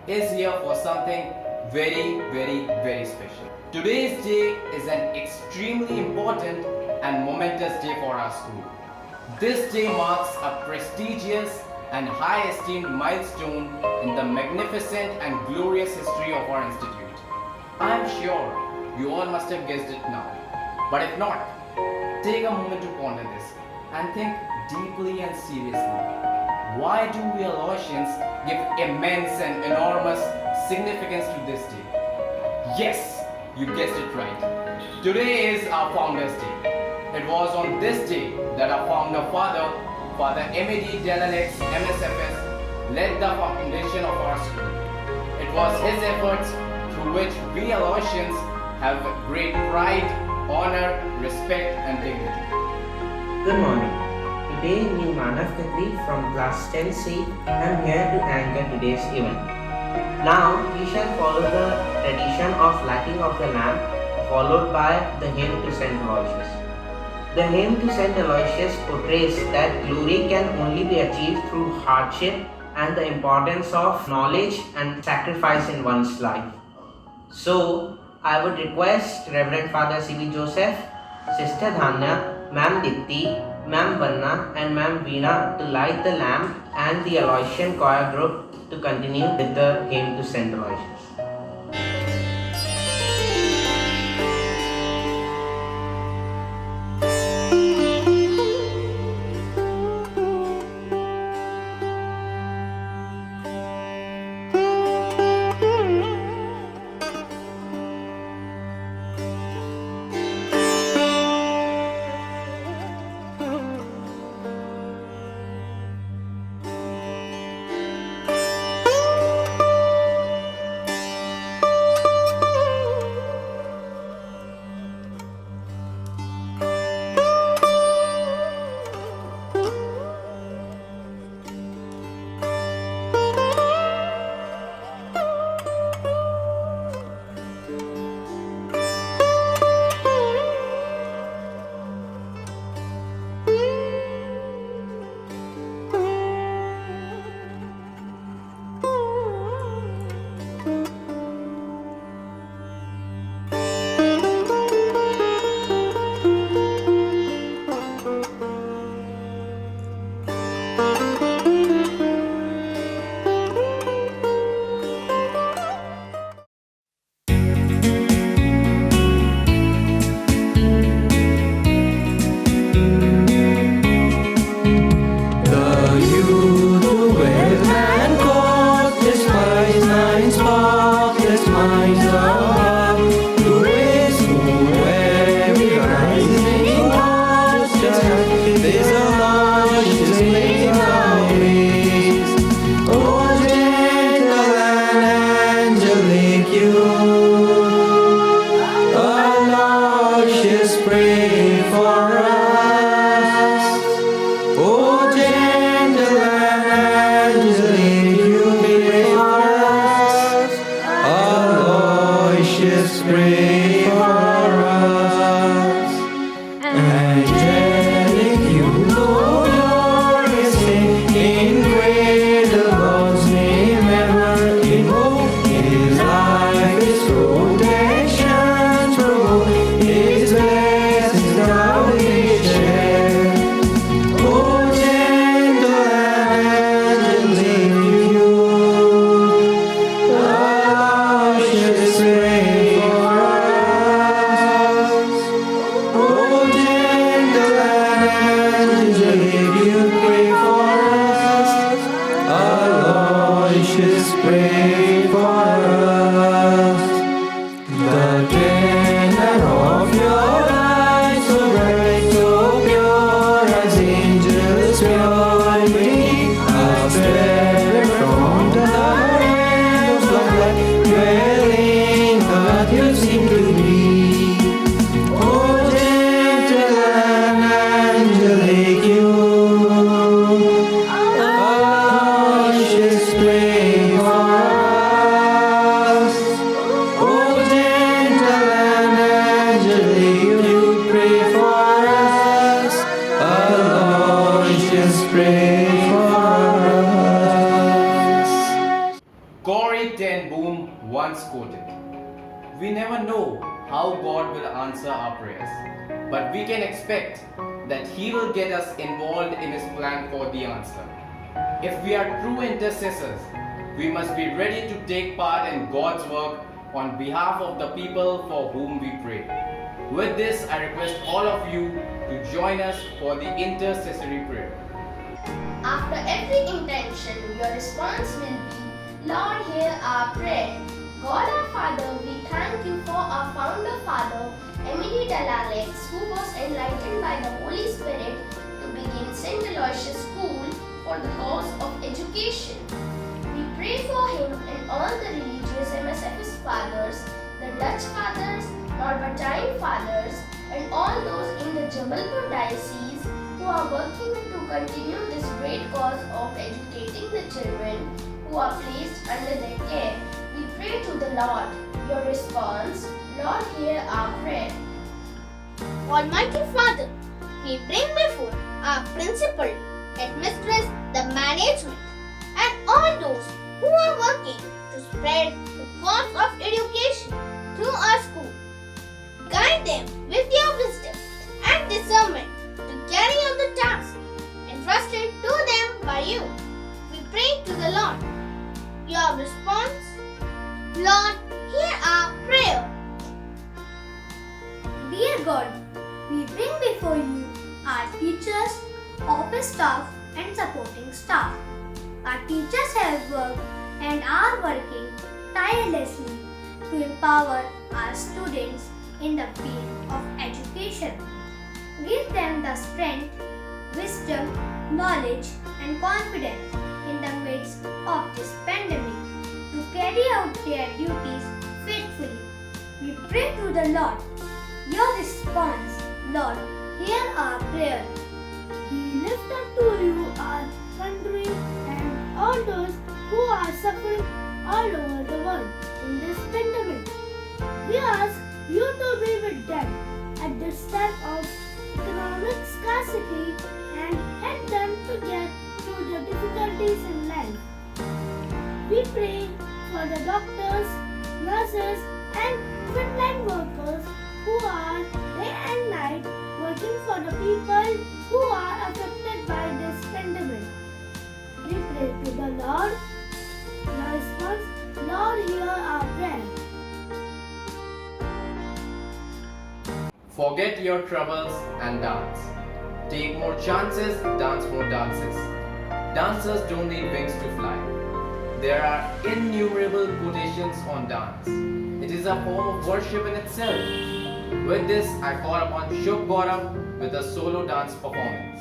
is here for something very, very, very special. Today's day is an extremely important and momentous day for our school. This day marks a prestigious and high esteemed milestone in the magnificent and glorious history of our institute. I am sure you all must have guessed it now. But if not, take a moment to ponder this and think deeply and seriously. Why do we Aloysians give immense and enormous significance to this day? Yes, you guessed it right. Today is our Founders Day. It was on this day that our founder father, Father M.A.D. Delanex, MSFS, led the foundation of our school. It was his efforts through which we Aloysians have great pride, honor, respect and dignity. Good morning. Today, me Manav Khatri from class 10C. am here to anchor today's event. Now, we shall follow the tradition of lighting of the lamp, followed by the hymn to Saint Aloysius. The hymn to Saint Aloysius portrays that glory can only be achieved through hardship and the importance of knowledge and sacrifice in one's life. So, I would request Reverend Father C.B. Joseph, Sister Dhanya, Ma'am Dipti, Ma'am Vanna and Ma'am Veena to light the lamp and the Aloysian choir group to continue with the hymn to Saint Aloysius. we never know how God will answer our prayers, but we can expect that He will get us involved in His plan for the answer. If we are true intercessors, we must be ready to take part in God's work on behalf of the people for whom we pray. With this, I request all of you to join us for the intercessory prayer. After every intention, your response will be, Lord, hear our prayer. God our Father, we thank you for our founder father, Emily Dalalex, who was enlightened by the Holy Spirit to begin St. Aloysius School for the cause of education. We pray for him and all the religious MSFS fathers, the Dutch fathers, Norbertine fathers, and all those in the Jabalpur diocese who are working to continue this great cause of educating the children who are placed under their care. We pray to the Lord. Your response, Lord, hear our prayer. Almighty Father, we bring before our principal, headmistress, the management, and all those who are working to spread the cause of education through our school. Guide them with your wisdom and discernment to carry out the task entrusted to them by you. We pray to the Lord. Your response, Lord, hear our prayer. Dear God, we bring before you our teachers, office staff, and supporting staff. Our teachers have worked and are working tirelessly to empower our students in the field of education. Give them the strength, wisdom, knowledge, and confidence in the midst of this pandemic to carry out their duties faithfully. We pray to the Lord. Your response, Lord, hear our prayer. We lift up to you our country and all those who are suffering all over the world in this pandemic. We ask you to be with them at this time of economic scarcity and help them to get through the difficulties in life. We pray for the doctors, nurses, and frontline workers who are day and night working for the people who are affected by this pandemic. We pray to the Lord. Your response, Lord, hear our prayer. Forget your troubles and dance. Take more chances, dance more dances. Dancers don't need wings to fly. There are innumerable quotations on dance. It is a form of worship in itself. With this, I call upon Shubh Gaurav with a solo dance performance.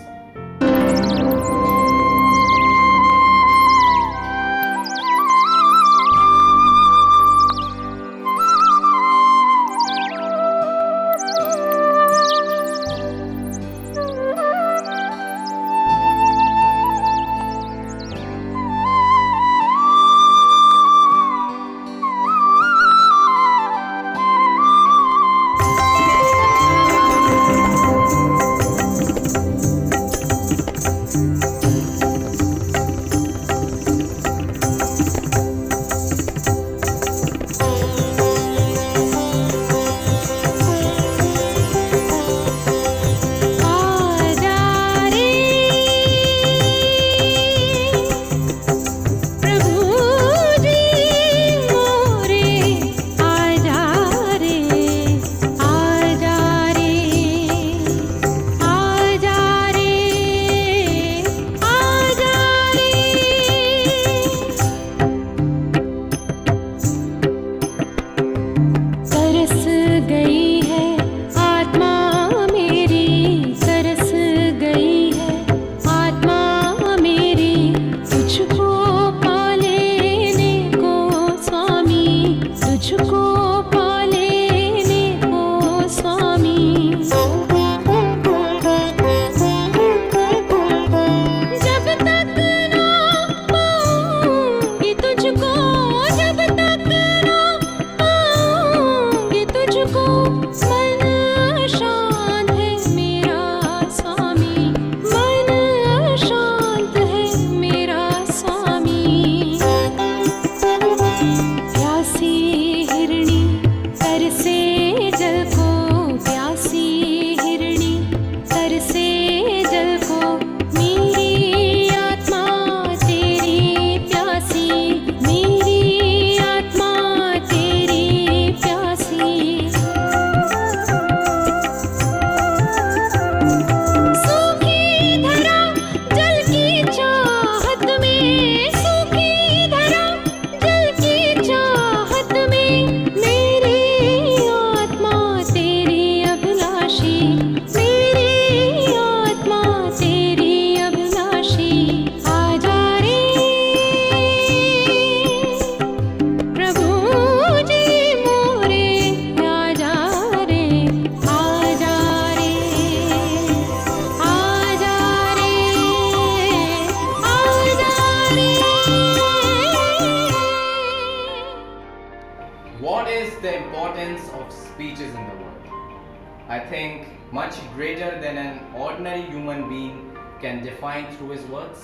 I think, much greater than an ordinary human being can define through his words,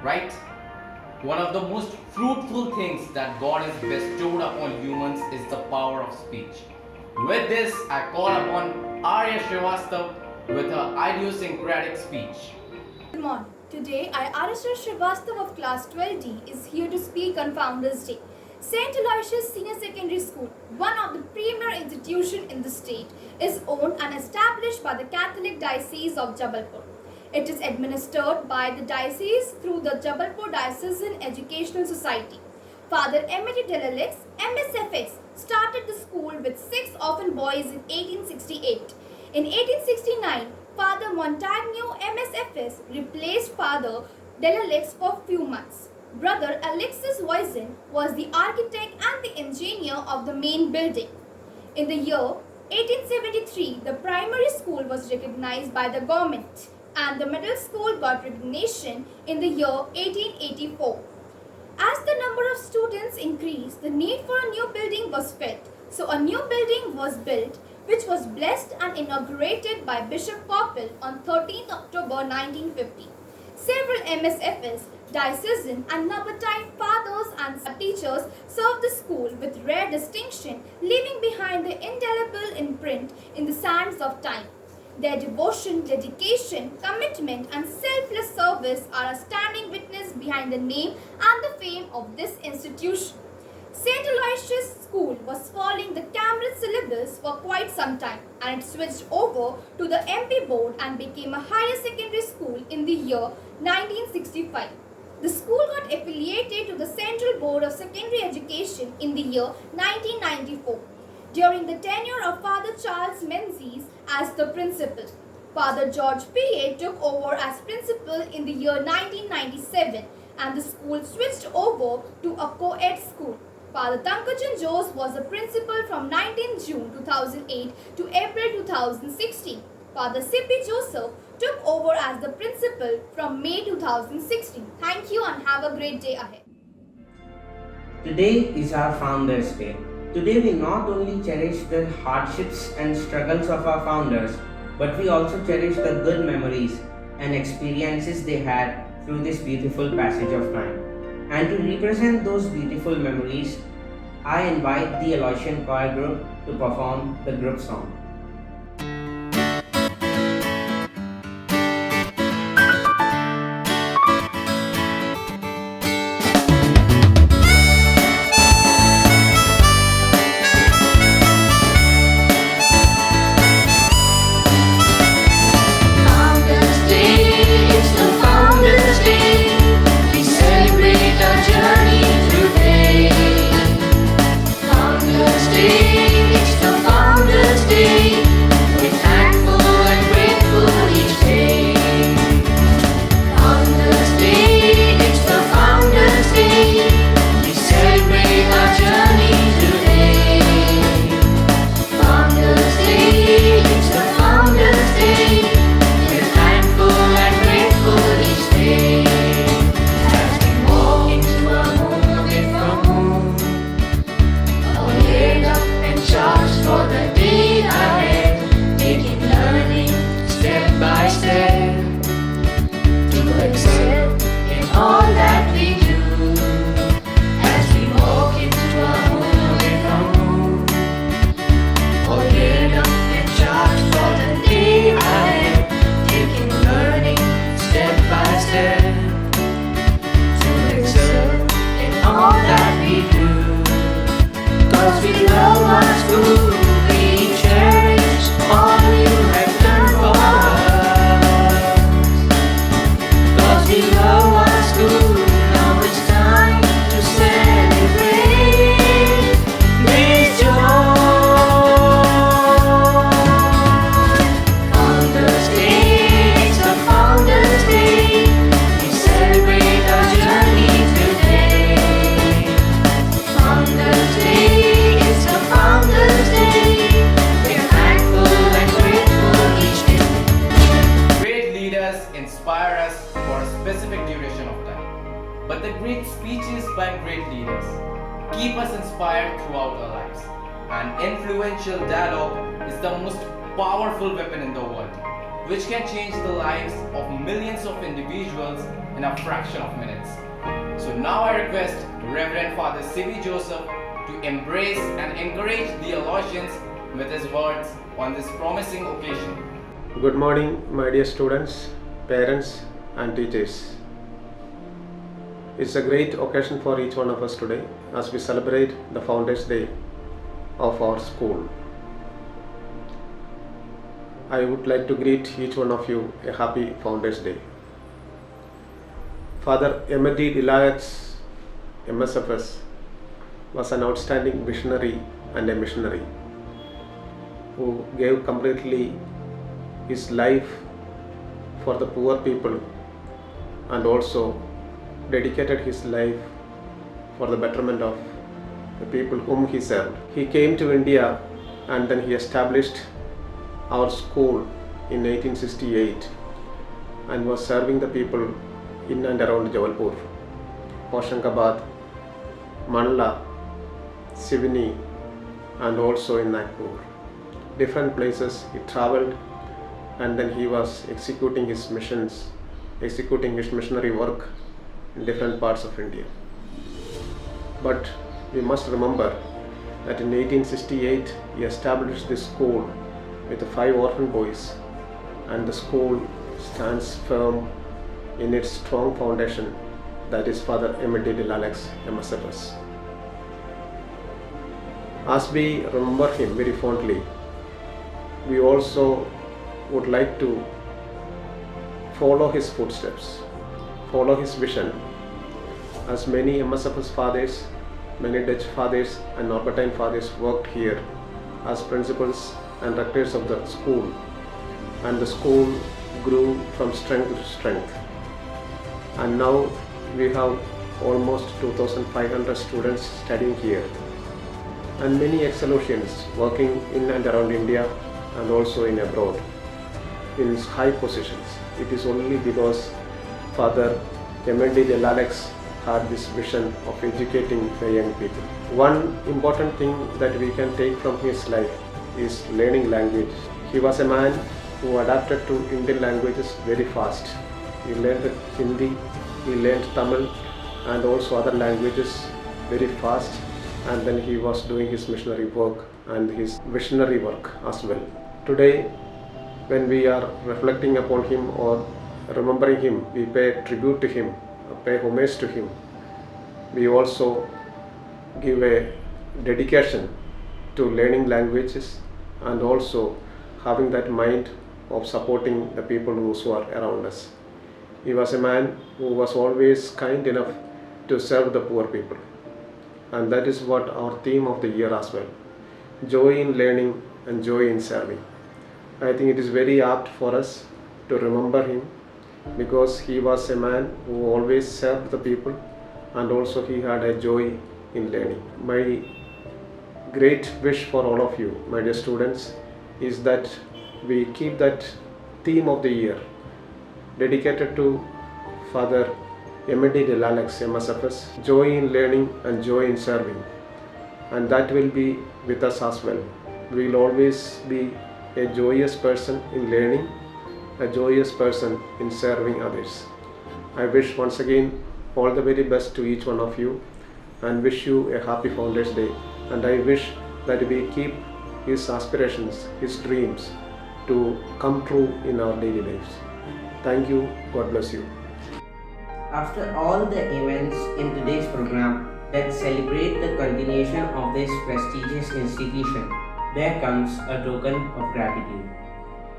right? One of the most fruitful things that God has bestowed upon humans is the power of speech. With this, I call upon Arya Srivastav with her idiosyncratic speech. Good morning. Today, I, Arashra Srivastav of Class 12D, is here to speak on Founders Day. St. Aloysius Senior Secondary School, one of the premier institutions in the state, is owned and established by the Catholic Diocese of Jabalpur. It is administered by the diocese through the Jabalpur Diocesan Educational Society. Father Emily Delalix, MSFS, started the school with 6 orphan boys in 1868. In 1869, Father Montagno, MSFS, replaced Father Delalix for a few months. Brother Alexis Voisin was the architect and the engineer of the main building. In the year 1873, the primary school was recognized by the government and the middle school got recognition in the year 1884. As the number of students increased, the need for a new building was felt. So a new building was built, which was blessed and inaugurated by Bishop Coppell on 13th October 1950. Several MSFs, diocesan and Nabatean fathers and teachers served the school with rare distinction, leaving behind their indelible imprint in the sands of time. Their devotion, dedication, commitment and selfless service are a standing witness behind the name and the fame of this institution. St. Aloysius School was following the Cambridge syllabus for quite some time, and it switched over to the MP board and became a higher secondary school in the year 1965. The school got affiliated to the Central Board of Secondary Education in the year 1994. During the tenure of Father Charles Menzies as the principal, Father George P.A. took over as principal in the year 1997, and the school switched over to a co-ed school. Father Tankajan Jose was the principal from 19 June 2008 to April 2016. Father C.P. Joseph took over as the principal from May 2016. Thank you and have a great day ahead. Today is our Founders Day. Today we not only cherish the hardships and struggles of our founders, but we also cherish the good memories and experiences they had through this beautiful passage of time. And to represent those beautiful memories, I invite the Aloysian Choir Group to perform the group song. But the great speeches by great leaders keep us inspired throughout our lives. And influential dialogue is the most powerful weapon in the world, which can change the lives of millions of individuals in a fraction of minutes. So now I request Reverend Father C.V. Joseph to embrace and encourage the Aloysians with his words on this promising occasion. Good morning, my dear students, parents, and teachers. It's a great occasion for each one of us today as we celebrate the Founders' Day of our school. I would like to greet each one of you a happy Founders' Day. Father M.D. Delax, MSFS, was an outstanding visionary and a missionary who gave completely his life for the poor people and also dedicated his life for the betterment of the people whom he served. He came to India and then he established our school in 1868 and was serving the people in and around Jabalpur, Hoshangabad, Mandla, Sivni, and also in Nagpur. Different places he traveled and then he was executing his missions, executing his missionary work in different parts of India. But we must remember that in 1868 he established this school with 5 orphan boys, and the school stands firm in its strong foundation, that is Father M.D. Delax, MSFS. As we remember him very fondly, we also would like to follow his footsteps, follow his vision. As many MSFS fathers, many Dutch fathers and Norbertine fathers worked here as principals and rectors of the school, and the school grew from strength to strength. And now we have almost 2,500 students studying here, and many ex-Aloysians working in and around India and also in abroad in high positions. It is only because Father M.D. Delax had this vision of educating the young people. One important thing that we can take from his life is learning language. He was a man who adapted to Indian languages very fast. He learned Hindi, he learned Tamil and also other languages very fast, and then he was doing his missionary work and his visionary work as well. Today, when we are reflecting upon him or remembering him, we pay tribute to him, pay homage to him. We also give a dedication to learning languages and also having that mind of supporting the people who are around us. He was a man who was always kind enough to serve the poor people, and that is what our theme of the year as well: joy in learning and joy in serving. I think it is very apt for us to remember him because he was a man who always served the people and also he had a joy in learning. My great wish for all of you, my dear students, is that we keep that theme of the year dedicated to Father M.D. Delax, MSFS, joy in learning and joy in serving, and that will be with us as well. We will always be a joyous person in learning, a joyous person in serving others. I wish once again all the very best to each one of you and wish you a happy Founders' Day, and I wish that we keep his aspirations, his dreams to come true in our daily lives. Thank you. God bless you. After all the events in today's program that celebrate the continuation of this prestigious institution, there comes a token of gratitude.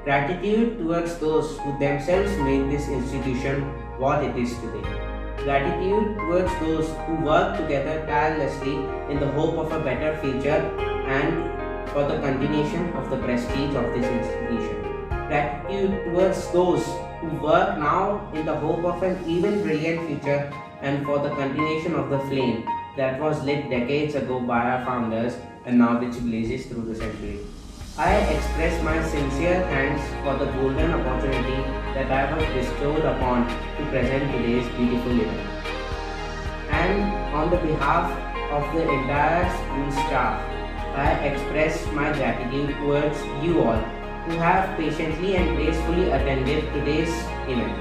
Gratitude towards those who themselves made this institution what it is today. Gratitude towards those who work together tirelessly in the hope of a better future and for the continuation of the prestige of this institution. Gratitude towards those who work now in the hope of an even brilliant future and for the continuation of the flame that was lit decades ago by our founders and now which blazes through the century. I express my sincere thanks for the golden opportunity that I was bestowed upon to present today's beautiful event. And on the behalf of the entire school staff, I express my gratitude towards you all who have patiently and gracefully attended today's event.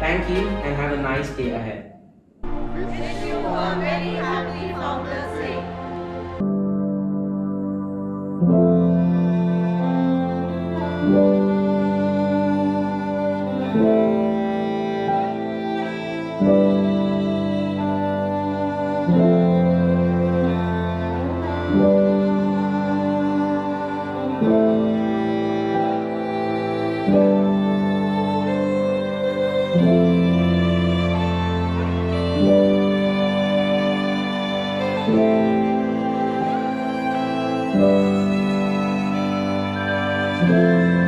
Thank you and have a nice day ahead. Thank you.